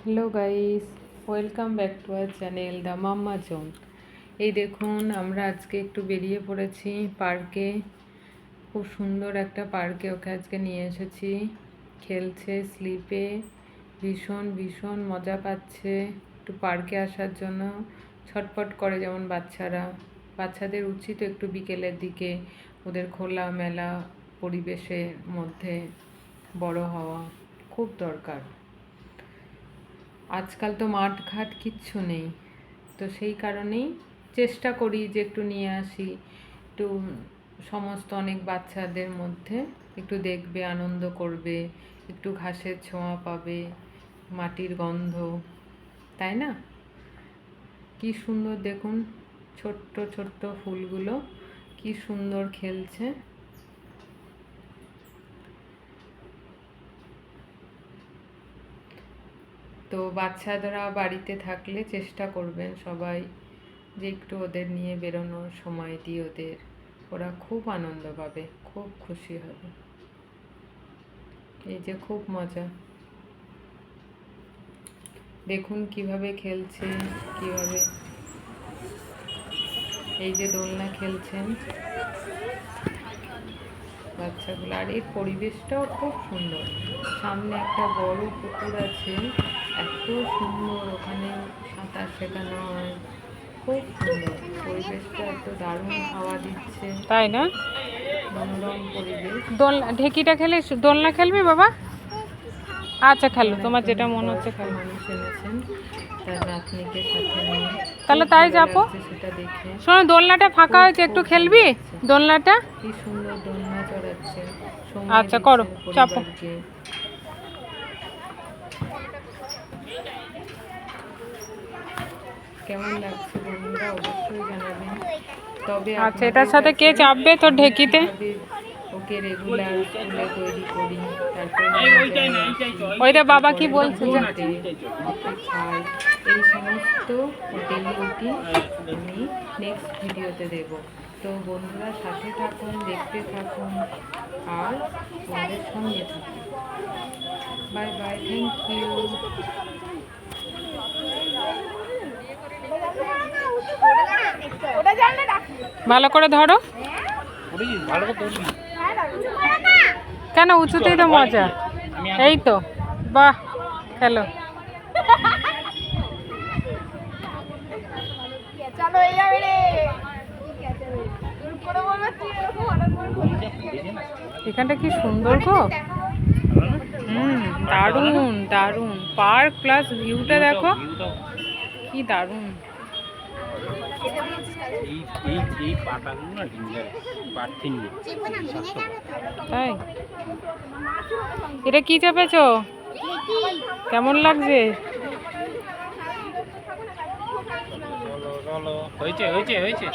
Hello guys, welcome back to our channel the mamma zone. এই দেখুন, আমরা আজকে একটু বেরিয়ে পড়েছি পার্কে। খুব সুন্দর একটা পার্কে ওকে আজকে নিয়ে এসেছি। খেলছে স্লিপে, ভীষণ ভীষণ মজা পাচ্ছে। একটু পার্কে আসার জন্য ছটফট করে যেমন বাচ্চাদের উচিত একটু বিকেলের দিকে ওদের খোলা মেলা পরিবেশের মধ্যে বড় হওয়া খুব দরকার। আজকাল তো মাঠ ঘাট কিচ্ছু নেই, তো সেই কারণেই চেষ্টা করি যে একটু নিয়ে আসি, একটু সমস্ত অনেক বাচ্চাদের মধ্যে একটু দেখবে, আনন্দ করবে, একটু ঘাসের ছোঁয়া পাবে, মাটির গন্ধ, তাই না? কি সুন্দর দেখুন, ছোট্ট ছোট্ট ফুলগুলো কি সুন্দর খেলছে। তো বাচ্চারা বাড়িতে থাকলে চেষ্টা করবেন সবাই যে একটু ওদের নিয়ে বেরোনোর সময় দিয়ে ওরা খুব আনন্দ পাবে, খুব খুশি হবে। এই যে খুব মজা, দেখুন কিভাবে খেলছে, কিভাবে এই যে দোলনা খেলছেন বাচ্চাগুলো। আর এই পরিবেশটাও খুব সুন্দর, সামনে একটা বড় পুকুর আছে, এত সুন্দর, ওখানে সাঁতার শেখানো হয়, খুব সুন্দর পরিবেশটা, এত দারুণ হাওয়া দিচ্ছে, তাই না? মনোরম পরিবেশ। ঢেকিটা খেলে দোলনা খেলবি বাবা? আচ্ছা খেলো, তোমার যেটা মনে হচ্ছে খেলো। মানুষ এনেছেন তার নাতনিকে সাথে নিয়ে, তাহলে তাই যাবো। সেটা দেখে শোনো, দোলনাটা ফাঁকা হয়েছে, একটু খেলবি দোলনাটা? কি সুন্দর দোলনা চড়াচ্ছে। আচ্ছা করো, চাপো। কেমন লাগছে বন্ধুরা অবশ্যই জানাবেন। তবে আচ্ছা, এটার সাথে কে চাপবে তোর ঢেকিতে? ওকে রেগুলার স্কুলে তৈরি করি, তারপরে ওইটা বাবা কি বলছে যে খাই, এই সমস্ত ডেলি রুটিন আমি নেক্সট ভিডিওতে দেব। তো বন্ধুরা সাথে থাকুন, দেখতে থাকুন আর আমাদের সঙ্গে থাকুন। Bye bye, thank you. ভালো করে ধরো। কেন, উঁচুতেই তো মজা। এই তো, বাহ, খেলো। এখানটা কি সুন্দর গো। দারুণ দারুণ পার্ক প্লাস ভিউটা দেখো, কি দারুণ। তাই, এটা কি চেপেছো? কেমন লাগছে? হয়েছে হয়েছে হয়েছে।